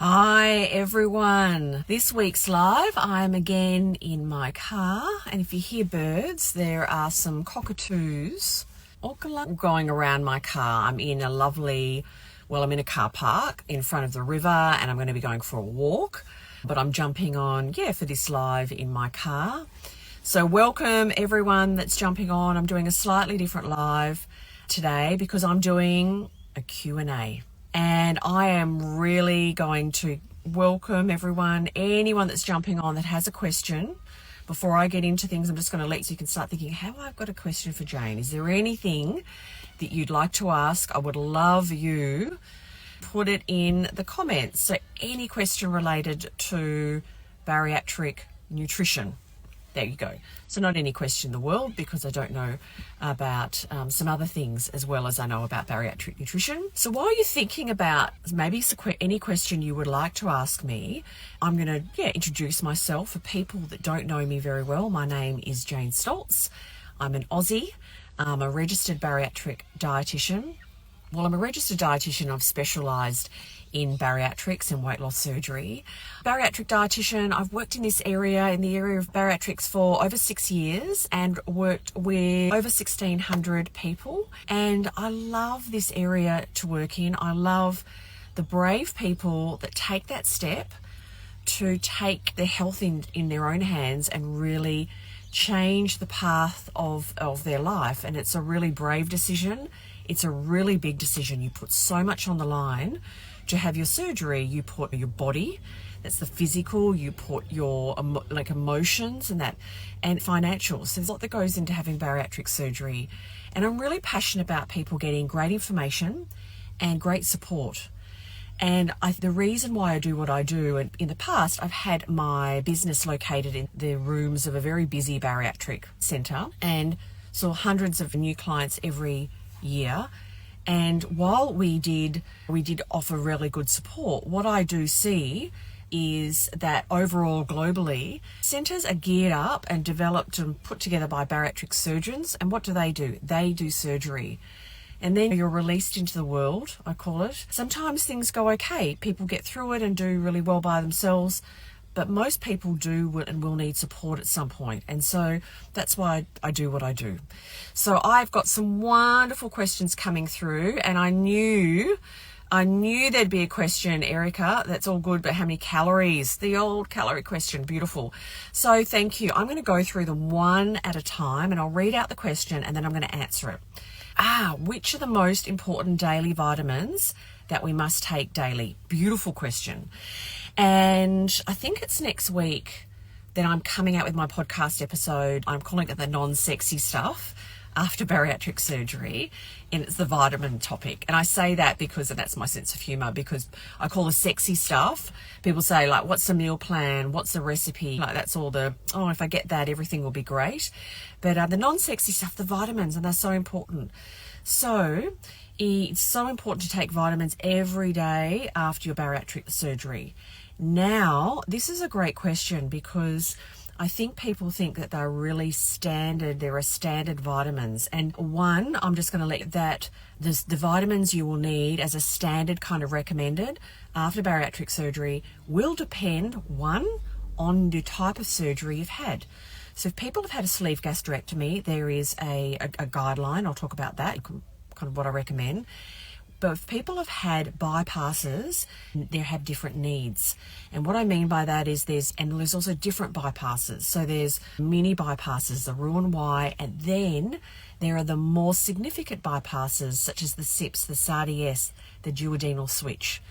Hi everyone. This week's live, I'm again in my car, and if you hear birds, there are some cockatoos going around my car. I'm in a car park in front of the river, and I'm going to be going for a walk, but I'm jumping on, for this live in my car. So welcome everyone that's jumping on. I'm doing a slightly different live today because I'm doing a Q&A. And I am really going to welcome anyone that's jumping on that has a question. Before I get into things, I'm just going to let you can start thinking, have I got a question for Jane? Is there anything that you'd like to ask? I would love you put it in the comments. So any question related to bariatric nutrition. There you go. So not any question in the world, because I don't know about some other things as well as I know about bariatric nutrition. So while you're thinking about maybe any question you would like to ask me, I'm going to introduce myself for people that don't know me very well. My name is Jane Stoltze. I'm an Aussie. I'm a registered bariatric dietitian. Well, I'm a registered dietitian. I've specialised in bariatrics and weight loss surgery. Bariatric dietitian, I've worked in the area of bariatrics for over 6 years and worked with over 1,600 people. And I love this area to work in. I love the brave people that take that step to take their health in their own hands and really change the path of their life. And it's a really brave decision. It's a really big decision. You put so much on the line to have your surgery. You put your body, that's the physical, you put your emotions and financials. So there's a lot that goes into having bariatric surgery. And I'm really passionate about people getting great information and great support. And the reason why I do what I do, and in the past, I've had my business located in the rooms of a very busy bariatric centre and saw hundreds of new clients every year. And while we did offer really good support, what I do see is that overall globally, centres are geared up and developed and put together by bariatric surgeons. And what do? They do surgery. And then you're released into the world, I call it. Sometimes things go okay. People get through it and do really well by themselves. But most people do and will need support at some point. And so that's why I do what I do. So I've got some wonderful questions coming through, and I knew there'd be a question, Erica. That's all good, but how many calories? The old calorie question. Beautiful. So thank you. I'm going to go through them one at a time, and I'll read out the question and then I'm going to answer it. Which are the most important daily vitamins that we must take daily? Beautiful question. And I think it's next week that I'm coming out with my podcast episode. I'm calling it the non-sexy stuff after bariatric surgery, and it's the vitamin topic. And I say that because, and that's my sense of humour, because I call the sexy stuff, people say, like, what's the meal plan? What's the recipe? Like, that's all if I get that, everything will be great. But the non-sexy stuff, the vitamins, and they're so important. So it's so important to take vitamins every day after your bariatric surgery. Now, this is a great question because I think people think that they're really standard. There are standard vitamins. And one, I'm just going to let that, the vitamins you will need as a standard kind of recommended after bariatric surgery will depend, one, on the type of surgery you've had. So if people have had a sleeve gastrectomy, there is a guideline. I'll talk about that, kind of what I recommend. But if people have had bypasses, they have different needs. And what I mean by that is there's also different bypasses. So there's mini bypasses, the Roux-en-Y, and then there are the more significant bypasses, such as the SIPS, the SARDS, the duodenal switch.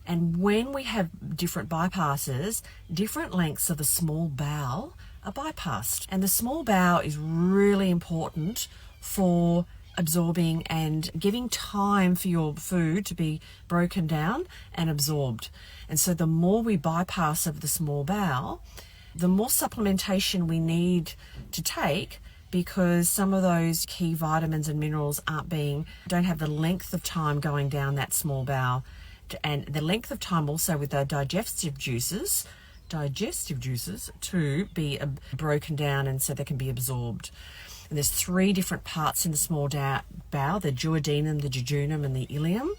And when we have different bypasses, different lengths of the small bowel are bypassed. And the small bowel is really important for absorbing and giving time for your food to be broken down and absorbed. And so the more we bypass of the small bowel, the more supplementation we need to take, because some of those key vitamins and minerals don't have the length of time going down that small bowel, and the length of time also with the digestive juices to be broken down, and so they can be absorbed. And there's 3 different parts in the small bowel, the duodenum, the jejunum, and the ileum.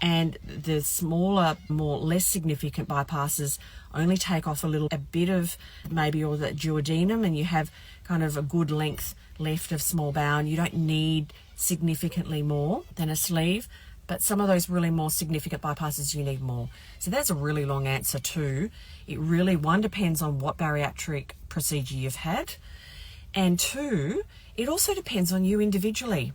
And the smaller, less significant bypasses only take off a bit of maybe or the duodenum, and you have kind of a good length left of small bowel, and you don't need significantly more than a sleeve. But some of those really more significant bypasses, you need more. So that's a really long answer too. It really, one, depends on what bariatric procedure you've had. And two, it also depends on you individually.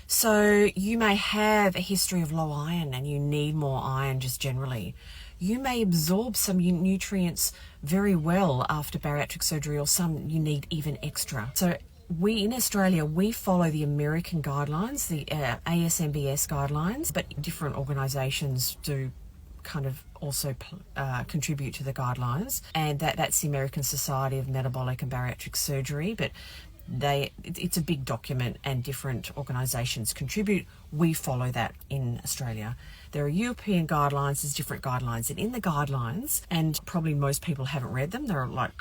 So you may have a history of low iron and you need more iron just generally. You may absorb some nutrients very well after bariatric surgery, or some you need even extra. So we in Australia, we follow the American guidelines, the ASMBS guidelines, but different organisations do kind of also contribute to the guidelines, and that's the American Society of Metabolic and Bariatric Surgery, but it's a big document and different organisations contribute. We follow that in Australia. There are European guidelines, there's different guidelines, and in the guidelines, and probably most people haven't read them, they're like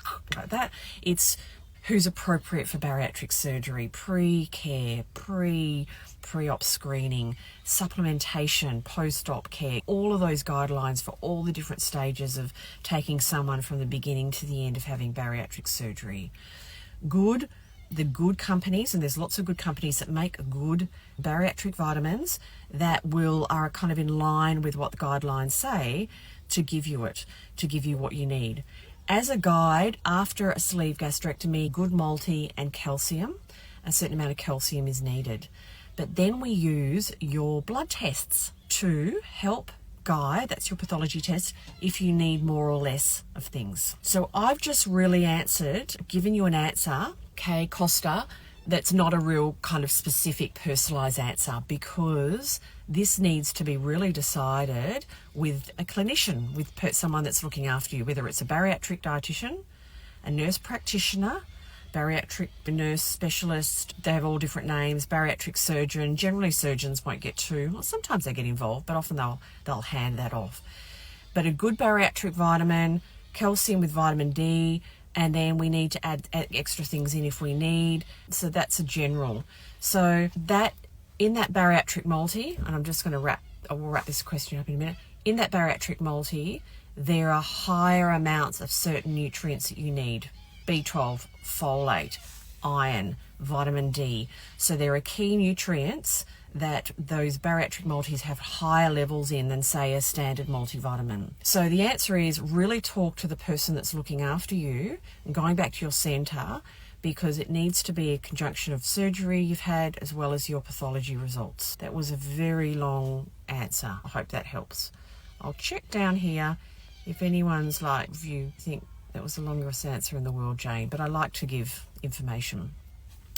that, it's who's appropriate for bariatric surgery, pre-care, pre-op screening, supplementation, post-op care, all of those guidelines for all the different stages of taking someone from the beginning to the end of having bariatric surgery. The good companies, and there's lots of good companies that make good bariatric vitamins that are kind of in line with what the guidelines say to give you what you need. As a guide, after a sleeve gastrectomy, good multi and calcium, a certain amount of calcium is needed. But then we use your blood tests to help guide, that's your pathology test, if you need more or less of things. So I've just really given you an answer, okay, Costa, that's not a real kind of specific personalised answer, because this needs to be really decided with a clinician, with someone that's looking after you, whether it's a bariatric dietitian, a nurse practitioner, bariatric nurse specialist, they have all different names, bariatric surgeon. Generally surgeons won't get sometimes they get involved, but often they'll hand that off. But a good bariatric vitamin, calcium with vitamin D, and then we need to add extra things in if we need. So that's a general. So that in that bariatric multi, and I'm just going to I'll wrap this question up in a minute. In that bariatric multi, there are higher amounts of certain nutrients that you need. B12, folate, iron, vitamin D. So there are key nutrients that those bariatric multis have higher levels in than, say, a standard multivitamin. So the answer is really talk to the person that's looking after you, and going back to your centre, because it needs to be a conjunction of surgery you've had as well as your pathology results. That was a very long answer. I hope that helps. I'll check down here if anyone's if you think that was the longest answer in the world, Jane, but I like to give information.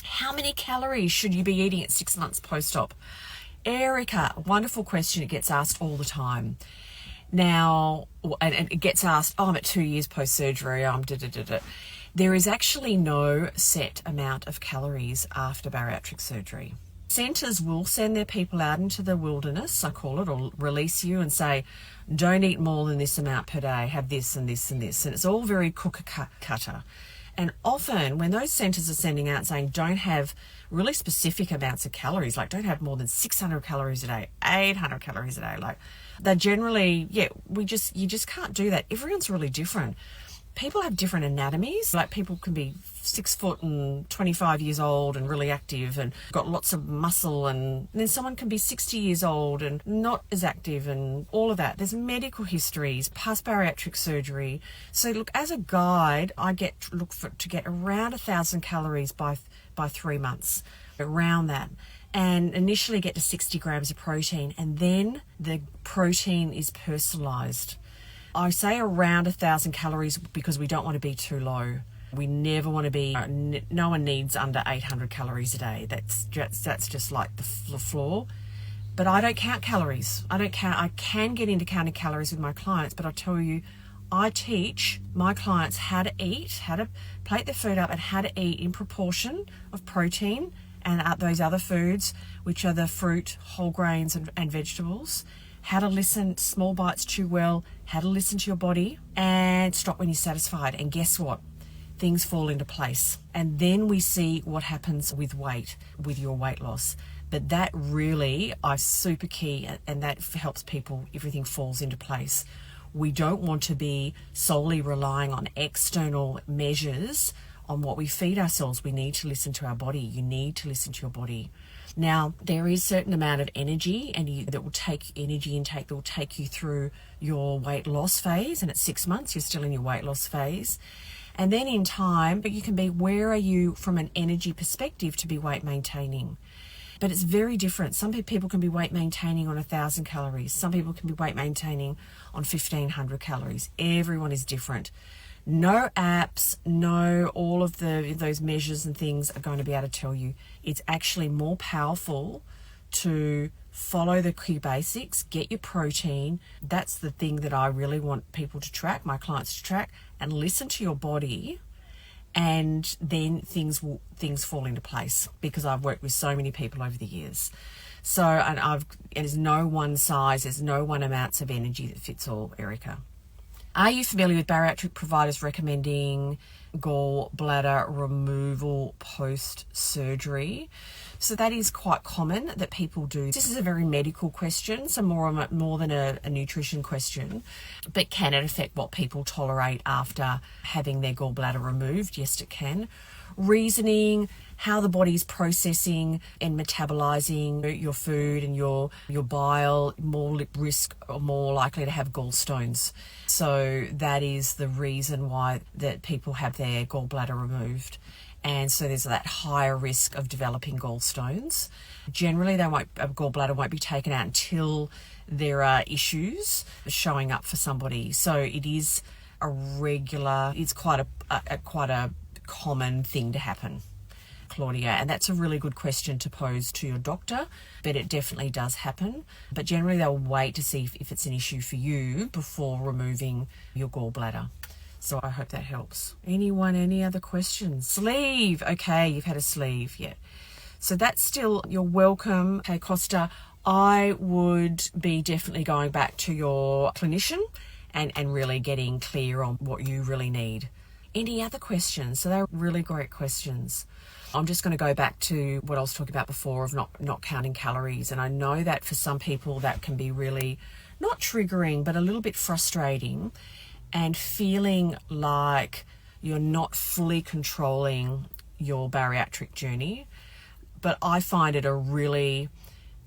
How many calories should you be eating at 6 months post-op? Erica, wonderful question. It gets asked all the time. Now, and it gets asked, I'm at 2 years post-surgery, There is actually no set amount of calories after bariatric surgery. Centres will send their people out into the wilderness, I call it, or release you and say, don't eat more than this amount per day, have this and this and this. And it's all very cookie-cutter. And often when those centres are sending out saying don't have really specific amounts of calories, like don't have more than 600 calories a day, 800 calories a day, they're generally, you just can't do that. Everyone's really different. People have different anatomies. People can be 6 foot and 25 years old and really active and got lots of muscle, and then someone can be 60 years old and not as active, and all of that. There's medical histories, past bariatric surgery. So look, as a guide, I look to get around 1,000 calories by 3 months, around that. And initially get to 60 grams of protein, and then the protein is personalised. I say around 1,000 calories because we don't want to be too low. We never want to be, no one needs under 800 calories a day. That's just like the floor. But I don't count calories. I can get into counting calories with my clients, but I tell you, I teach my clients how to eat, how to plate their food up, and how to eat in proportion of protein and those other foods, which are the fruit, whole grains and vegetables. How to listen, small bites, chew well, how to listen to your body, and stop when you're satisfied. And guess what? Things fall into place. And then we see what happens with weight, with your weight loss. But that really is super key, and that helps people, everything falls into place. We don't want to be solely relying on external measures on what we feed ourselves. We need to listen to our body. You need to listen to your body. Now, there is a certain amount of energy that will take energy intake that will take you through your weight loss phase. And at 6 months, you're still in your weight loss phase. And then in time, but you can be, where are you from an energy perspective to be weight maintaining? But it's very different. Some people can be weight maintaining on 1,000 calories. Some people can be weight maintaining on 1,500 calories. Everyone is different. No apps, no all of those measures and things are going to be able to tell you. It's actually more powerful to follow the key basics, get your protein. That's the thing that I really want people to track, my clients to track, and listen to your body. And then things fall into place, because I've worked with so many people over the years. So, and there's no one size, there's no one amount of energy that fits all, Erica. Are you familiar with bariatric providers recommending gallbladder removal post-surgery? So that is quite common that people do. This is a very medical question, so more than a nutrition question. But can it affect what people tolerate after having their gallbladder removed? Yes, it can. Reasoning, how the body's processing and metabolizing your food and your bile, more risk or more likely to have gallstones. So that is the reason why that people have their gallbladder removed. And so there's that higher risk of developing gallstones. Generally, a gallbladder won't be taken out until there are issues showing up for somebody. So it is it's quite a common thing to happen, Claudia. And that's a really good question to pose to your doctor, but it definitely does happen. But generally, they'll wait to see if it's an issue for you before removing your gallbladder. So I hope that helps. Any other questions? Sleeve. Okay, you've had a sleeve. Yeah. So that's still, you're welcome. Okay, Costa, I would be definitely going back to your clinician and really getting clear on what you really need. Any other questions? So they're really great questions. I'm just going to go back to what I was talking about before of not counting calories. And I know that for some people that can be really not triggering, but a little bit frustrating, and feeling like you're not fully controlling your bariatric journey. But I find it a really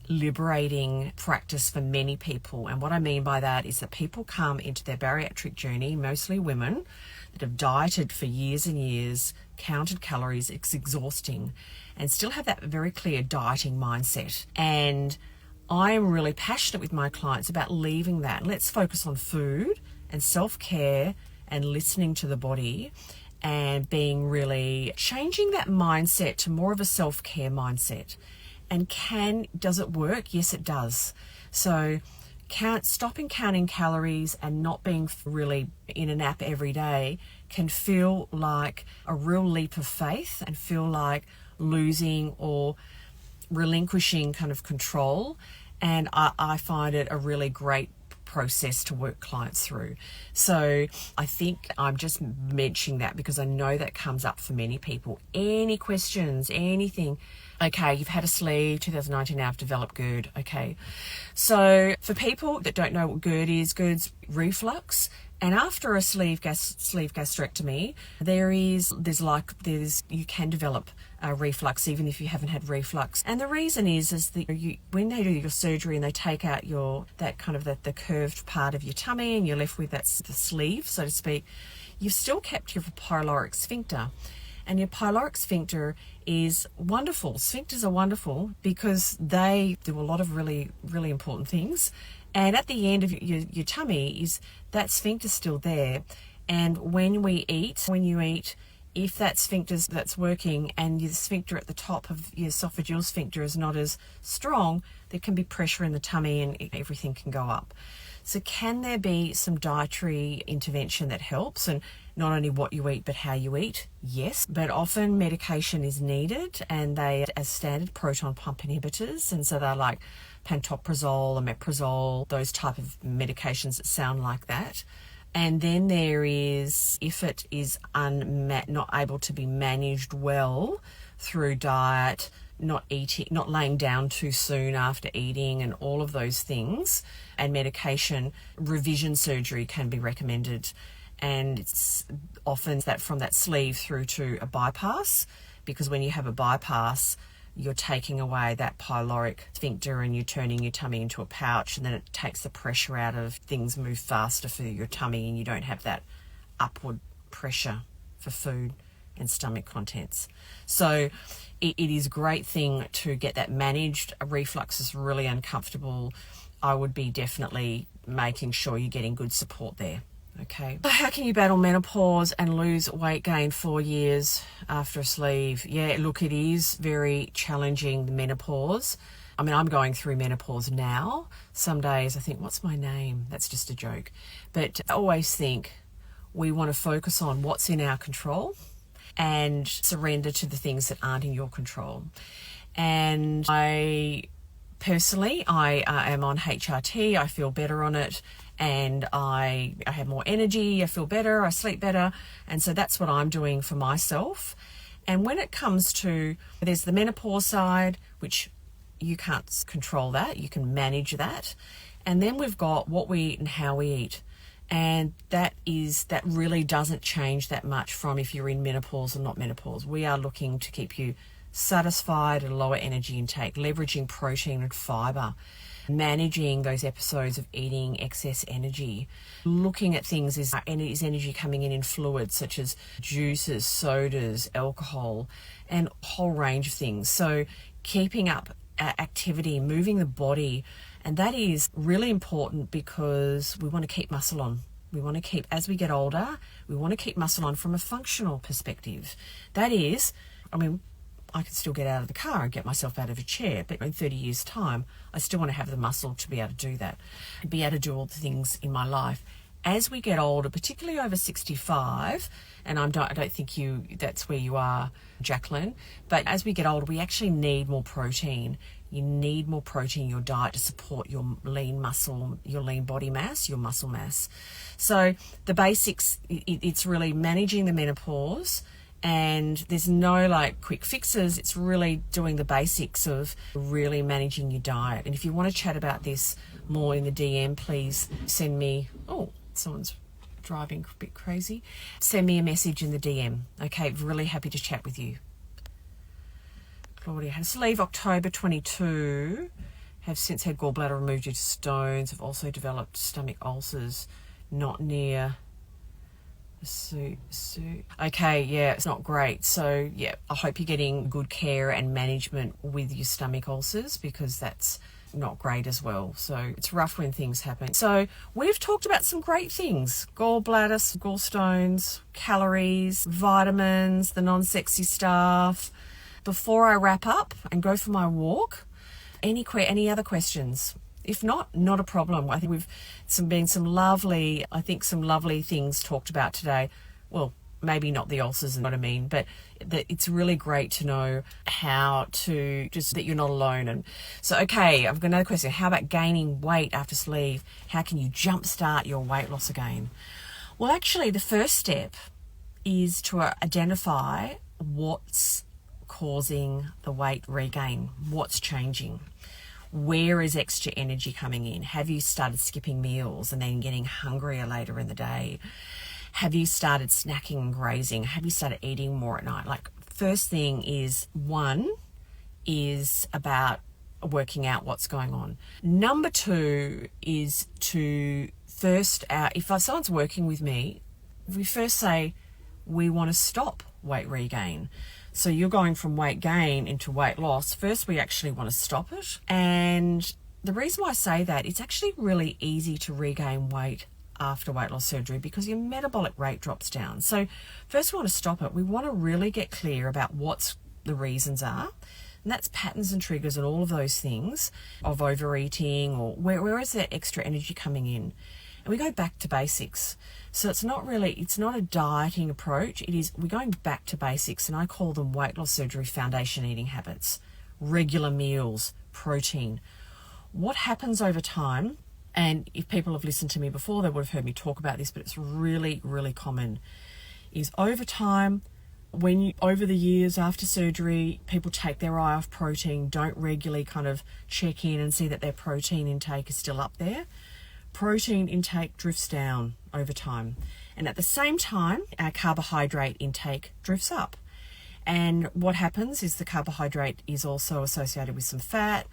liberating practice for many people. And what I mean by that is that people come into their bariatric journey, mostly women, that have dieted for years and years, counted calories, it's exhausting, and still have that very clear dieting mindset. And I am really passionate with my clients about leaving that. Let's focus on food and self-care and listening to the body, and being really changing that mindset to more of a self-care mindset. And does it work? Yes, it does. So stopping counting calories and not being really in an app every day can feel like a real leap of faith and feel like losing or relinquishing kind of control. And I find it a really great process to work clients through. So I think I'm just mentioning that because I know that comes up for many people. Any questions, anything? Okay, you've had a sleeve, 2019, now I've developed GERD. Okay, so for people that don't know what GERD is, GERD's reflux. And after a sleeve gastrectomy, you can develop reflux even if you haven't had reflux. And the reason is that when they do your surgery and they take out the curved part of your tummy and you're left with the sleeve, so to speak, you've still kept your pyloric sphincter. And your pyloric sphincter is wonderful. Sphincters are wonderful because they do a lot of really, really important things. And at the end of your tummy is that sphincter still there. And when you eat, if that sphincter that's working and the sphincter at the top of your esophageal sphincter is not as strong, there can be pressure in the tummy and everything can go up. So can there be some dietary intervention that helps? And not only what you eat, but how you eat? Yes, but often medication is needed, and they as standard proton pump inhibitors. And so they're like pantoprazole, omeprazole, those type of medications that sound like that. And then there is, if it is not able to be managed well through diet, not eating, not laying down too soon after eating, and all of those things, and medication, revision surgery can be recommended. And it's often that from that sleeve through to a bypass, because when you have a bypass, you're taking away that pyloric sphincter and you're turning your tummy into a pouch, and then it takes the pressure out of things, move faster for your tummy, and you don't have that upward pressure for food and stomach contents. So it is a great thing to get that managed. A reflux is really uncomfortable. I would be definitely making sure you're getting good support there. Okay. So how can you battle menopause and lose weight gain 4 years after a sleeve? Yeah, look, it is very challenging, the menopause. I mean, I'm going through menopause now. Some days I think, what's my name? That's just a joke. But I always think we want to focus on what's in our control and surrender to the things that aren't in your control. And I personally, I am on HRT. I feel better on it. And I have more energy, I feel better, I sleep better. And so that's what I'm doing for myself. And when it comes to, there's the menopause side, which you can't control that, you can manage that. And then we've got what we eat and how we eat. And that really doesn't change that much from if you're in menopause or not menopause. We are looking to keep you satisfied at a lower energy intake, leveraging protein and fiber, managing those episodes of eating excess energy, looking at things is energy coming in fluids such as juices, sodas, alcohol, and a whole range of things. So keeping up activity, moving the body, and that is really important because we want to keep muscle on. We want to keep, as we get older, we want to keep muscle on from a functional perspective. That is, I mean, I can still get out of the car and get myself out of a chair, but in 30 years' time, I still want to have the muscle to be able to do that, and be able to do all the things in my life. As we get older, particularly over 65, and I don't think that's where you are, Jacqueline, but as we get older, we actually need more protein. You need more protein in your diet to support your lean muscle, your lean body mass, your muscle mass. So the basics, it's really managing the menopause. And there's no like quick fixes. It's really doing the basics of really managing your diet. And if you want to chat about this more in the DM, please send me, oh, someone's driving a bit crazy. Send me a message in the DM. Okay, really happy to chat with you. Claudia, had a sleeve October 22. Have since had gallbladder removed due to stones. Have also developed stomach ulcers, not near. Okay, yeah, it's not great. So yeah, I hope you're getting good care and management with your stomach ulcers, because that's not great as well. So it's rough when things happen. So we've talked about some great things: gallbladder, gallstones, calories, vitamins, the non-sexy stuff. Before I wrap up and go for my walk, any other questions? If not a problem. I think we've been some lovely things talked about today. Well, maybe not the ulcers and what I mean, but that it's really great to know how to just that you're not alone. And so, okay, I've got another question. How about gaining weight after sleeve? How can you jumpstart your weight loss again? Well, actually, the first step is to identify what's causing the weight regain, what's changing. Where is extra energy coming in? Have you started skipping meals and then getting hungrier later in the day? Have you started snacking and grazing? Have you started eating more at night? Like, first thing is about working out what's going on. Number 2 is to if someone's working with me, we first say we want to stop weight regain. So you're going from weight gain into weight loss. First, we actually want to stop it. And the reason why I say that, it's actually really easy to regain weight after weight loss surgery because your metabolic rate drops down. So first we want to stop it. We want to really get clear about what the reasons are. And that's patterns and triggers and all of those things of overeating, or where is that extra energy coming in? And we go back to basics. So it's not a dieting approach. We're going back to basics, and I call them weight loss surgery foundation eating habits, regular meals, protein. What happens over time, and if people have listened to me before, they would have heard me talk about this, but it's really, really common, is over time over the years after surgery, people take their eye off protein, don't regularly kind of check in and see that their protein intake is still up there, protein intake drifts down over time. And at the same time, our carbohydrate intake drifts up. And what happens is the carbohydrate is also associated with some fat,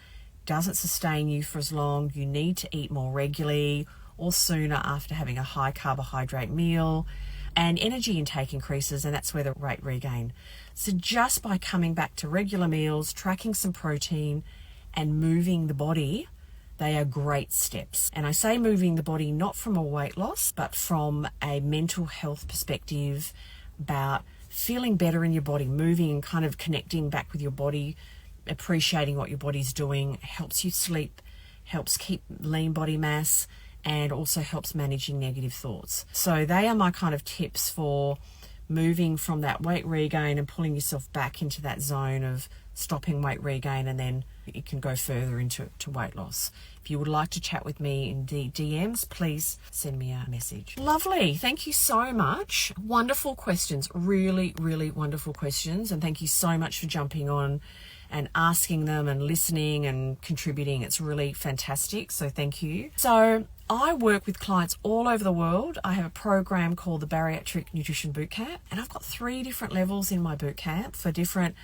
doesn't sustain you for as long. You need to eat more regularly or sooner after having a high carbohydrate meal, and energy intake increases, and that's where the weight regain. So just by coming back to regular meals, tracking some protein and moving the body, they are great steps. And I say moving the body not from a weight loss, but from a mental health perspective, about feeling better in your body, moving and kind of connecting back with your body, appreciating what your body's doing, helps you sleep, helps keep lean body mass, and also helps managing negative thoughts. So they are my kind of tips for moving from that weight regain and pulling yourself back into that zone of stopping weight regain, and then you can go further into weight loss. If you would like to chat with me in the DMs, please send me a message. Lovely. Thank you so much. Wonderful questions. Really, really wonderful questions. And thank you so much for jumping on and asking them and listening and contributing. It's really fantastic. So thank you. So I work with clients all over the world. I have a program called the Bariatric Nutrition Bootcamp, and I've got 3 different levels in my bootcamp for different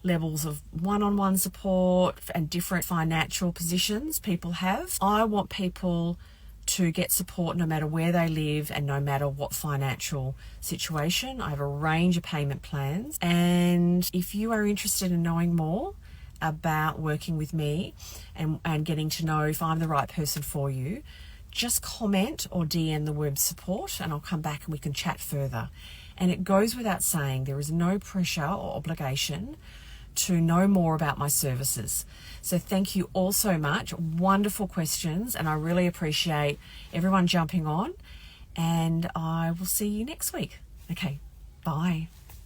levels of one-on-one support and different financial positions people have. I want people to get support no matter where they live and no matter what financial situation. I have a range of payment plans, and if you are interested in knowing more about working with me and getting to know if I'm the right person for you, just comment or DM the word support and I'll come back and we can chat further. And it goes without saying, there is no pressure or obligation to know more about my services. So thank you all so much. Wonderful questions, and I really appreciate everyone jumping on, and I will see you next week. Okay, bye.